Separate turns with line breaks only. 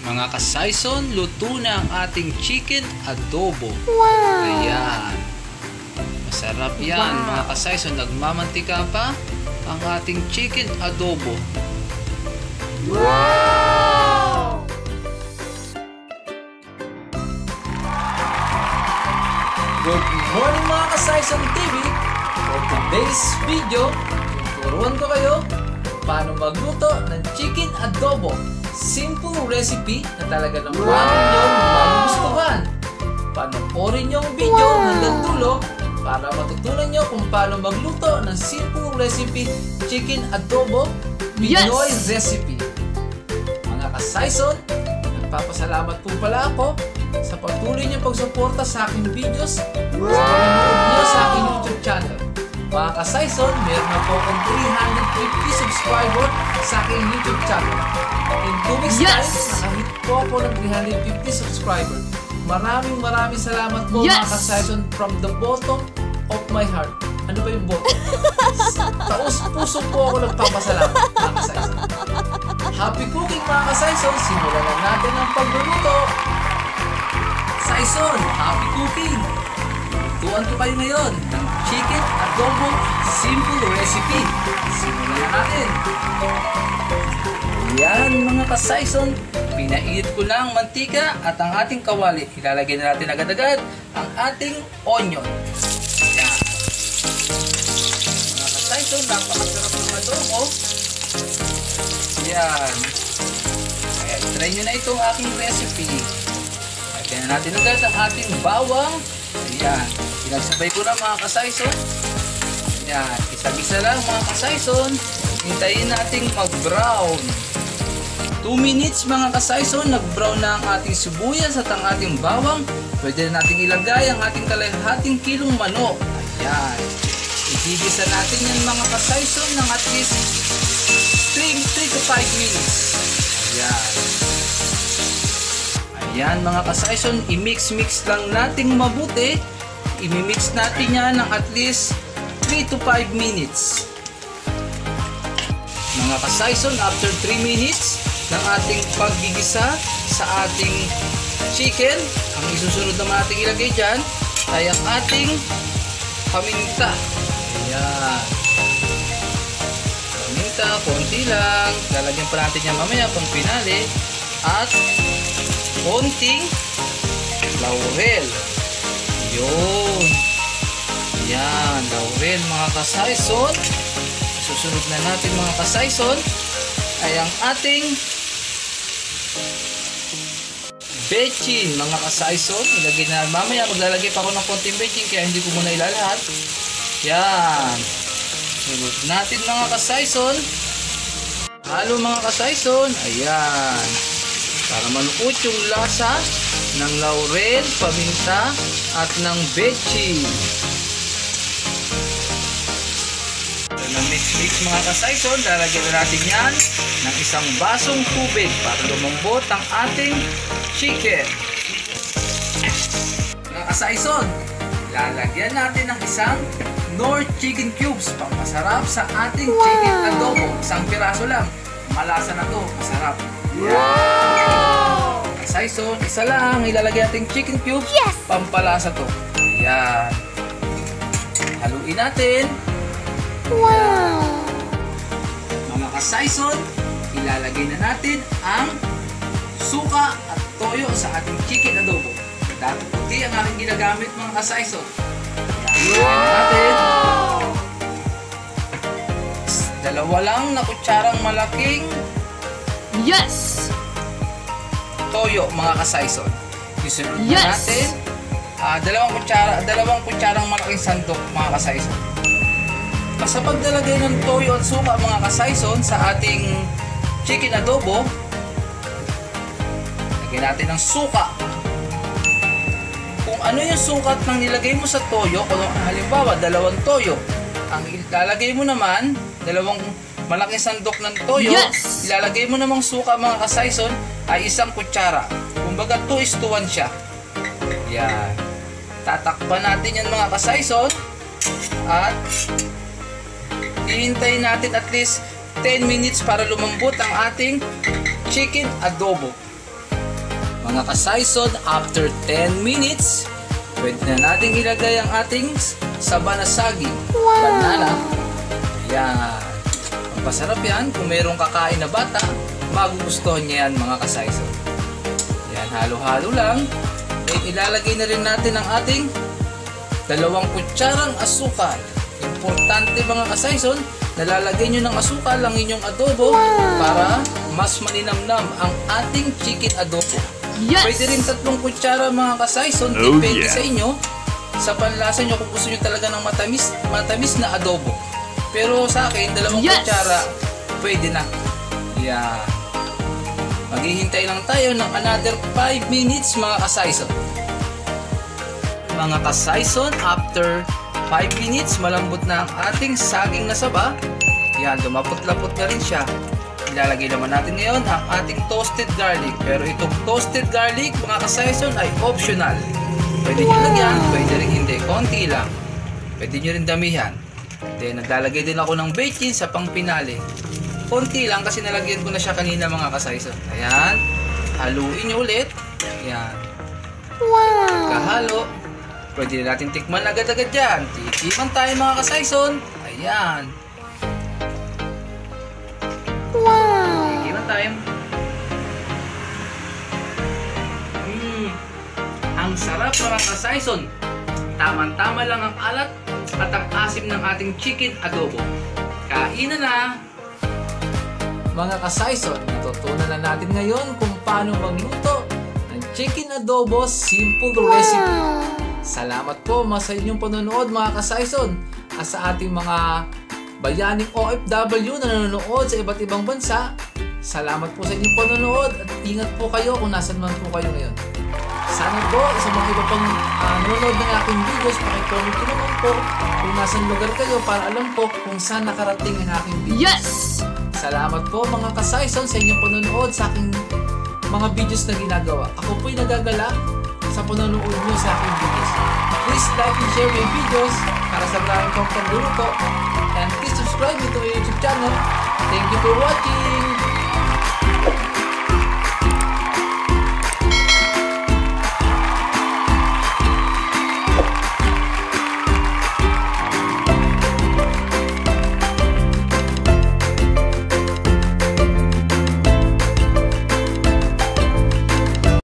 Mga ka-Saison, luto na ang ating chicken adobo.
Wow!
Ayan. Masarap yan,
Wow.
mga ka-Saison. Nagmamantika pa ang ating chicken adobo.
Wow!
Good morning, mga ka-Saison TV. For today's video, tuturuan ko kayo paano magluto ng chicken adobo. Simple recipe na talaga naman inyong magugustuhan. Panoorin niyo ang video hanggang dulo para matutunan niyo kung paano magluto ng simple recipe chicken adobo Pinoy recipe. Mga ka-Saison, nagpapasalamat po pala ako sa patuloy niyong pagsuporta sa aking videos sa panonood niyo sa aking YouTube channel. Mga ka-Saison, meron na po akong 350 subscriber sa aking YouTube channel. In 2 weeks time, nakahit po ako ng 350 subscriber. Maraming salamat po mga ka-Saison from the bottom of my heart. Ano ba yung bottom? Taos-puso po ako nagpapasalamat mga ka-Saison. Happy cooking mga ka-Saison! Simulan na natin ang pagluluto. Saison, happy cooking! Lutuan ko kayo ngayon ng chicken adobo simple recipe. Simulan na natin. Yan mga ka-Saison, pinainit ko na ang mantika at ang ating kawali. Ilalagay na natin agad-agad ang ating onion. Yan. Mga ka-Saison, napakasarap ng adobo. Yan. Kaya try nyo na itong aking recipe. Lagyan na natin agad ang ating bawang. Ayan. Pinagsabay ko na mga ka-Saison. Ayan. Isa-isa lang mga ka-Saison. Hintayin nating mag-brown. 2 minutes mga ka-Saison. Nag-brown na ang ating sibuyas at ang ating bawang. Pwede na nating ilagay ang ating kalahating kilong manok. Ayan. Igigisa natin yan mga ka-Saison ng at least 3 to 5 minutes. Ayan. Ayan mga ka-Saison, i-mix lang nating mabuti. I-mix natin yan ng at least 3 to 5 minutes. Mga ka-Saison, after 3 minutes ng ating paggigisa sa ating chicken, ang isusunod naman natin ilagay dyan ay ang ating paminta. Ayan. Paminta, konti lang. Lalagyan pa natin yan mamaya pang pinali. At konting laurel. Yun. Yan, laurel mga ka-Saison. Susunod na natin mga ka-Saison ay ang ating bechin mga ka-Saison. Ilagay na mamaya, maglalagay pa ako ng konting bechin kaya hindi ko muna ilalahat. Yan. Sunod natin mga ka-Saison. Halo mga ka-Saison. Ayan. Para manuot yung lasa ng laurel, paminta at ng bechin. So, na mix mga ka-Saison, lalagyan na natin yan ng isang basong tubig para lumambot ang ating chicken. Mga ka-Saison, lalagyan natin ng isang Knorr chicken cubes pang masarap sa ating chicken adobo. Isang piraso lang. Malasa na to, masarap.
Wow!
Saison, isa lang ilalagay nating chicken cubes. Pampalasa to. Yan. Haluin natin.
Wow!
Mga ka-Saison, ilalagay na natin ang suka at toyo sa ating chicken adobo. Dato puti ang aking ginagamit mga ka-Saison. Yan. Natin. Dalawa lang na kutsarang malaking toyo mga ka-Saison. Isunod na natin dalawang kutsarang malaking sandok mga ka-Saison. Sa paglalagay ng toyo at suka mga ka-Saison sa ating chicken adobo, lagyan natin ng suka. Kung ano yung sukat ng nilagay mo sa toyo, kung halimbawa 2 toyo, ang ilalagay mo naman dalawang malaking sandok ng toyo, ilalagay mo namang suka mga ka-Saison ay 1 kutsara. Kumbaga 2:1 siya. Yan. Tatakpan natin yan mga ka-Saison at hihintayin natin at least 10 minutes para lumambot ang ating chicken adobo. Mga ka-Saison, after 10 minutes, pwede na natin ilagay ang ating saba na saging. Banana. Ayan. Masarap yan. Kung mayroong kakain na bata, magugustuhan niya yan mga ka-Saison. Ayan, halo-halo lang. Then ilalagay na rin natin ang ating 2 kutsarang asukal. Importante mga ka-Saison, nalalagay nyo ng asukal ang inyong adobo para mas maninamnam ang ating chicken adobo.
Yes!
Pwede rin 3 kutsara mga ka-Saison, depende sa inyo. Sa panlasa nyo kung gusto nyo talaga ng matamis na adobo. Pero sa akin, 2 kutsara, pwede na. Yeah. Maghihintay lang tayo ng another 5 minutes mga ka-Saison. Mga ka-Saison, after 5 minutes, malambot na ang ating saging na saba. Yan, lumapot-lapot na rin siya. Ilalagay naman natin ngayon ang ating toasted garlic. Pero itong toasted garlic, mga ka-Saison, ay optional. Pwede nyo lagyan, pwede rin hindi. Konti lang. Pwede nyo rin damihan. Then, naglalagay din ako ng bacon sa pangpinali. Konti lang kasi nalagyan ko na siya kanina mga ka-Saison. Ayan. Haluin nyo ulit. Ayan. Kahalo. Pwede na natin tikman agad-agad dyan. Titiman tayo mga ka-Saison. Ayan. Titiman tayo. Ang sarap mga ka-Saison. Tamang-tama lang ang alat at ang asim ng ating chicken adobo. Kainan na! Mga ka-Saison, natutunan na natin ngayon kung paano magluto ng chicken adobo simple recipe. Salamat po sa inyong panonood mga ka-Saison at sa ating mga bayaning OFW na nanonood sa iba't ibang bansa. Salamat po sa inyong panonood at ingat po kayo kung nasan man po kayo ngayon. Sana po sa mga iba pang nanonood ng aking videos, pakicomment ko naman po kung nasan lugar kayo para alam po kung saan nakarating ang aking videos.
Yes!
Salamat po mga ka-Saison sa inyong panonood sa aking mga videos na ginagawa. Ako po'y nagagala sa panonood nyo sa aking videos. Please like and share my videos para sa maraming pang pagluluto. And please subscribe to my YouTube channel. Thank you for watching!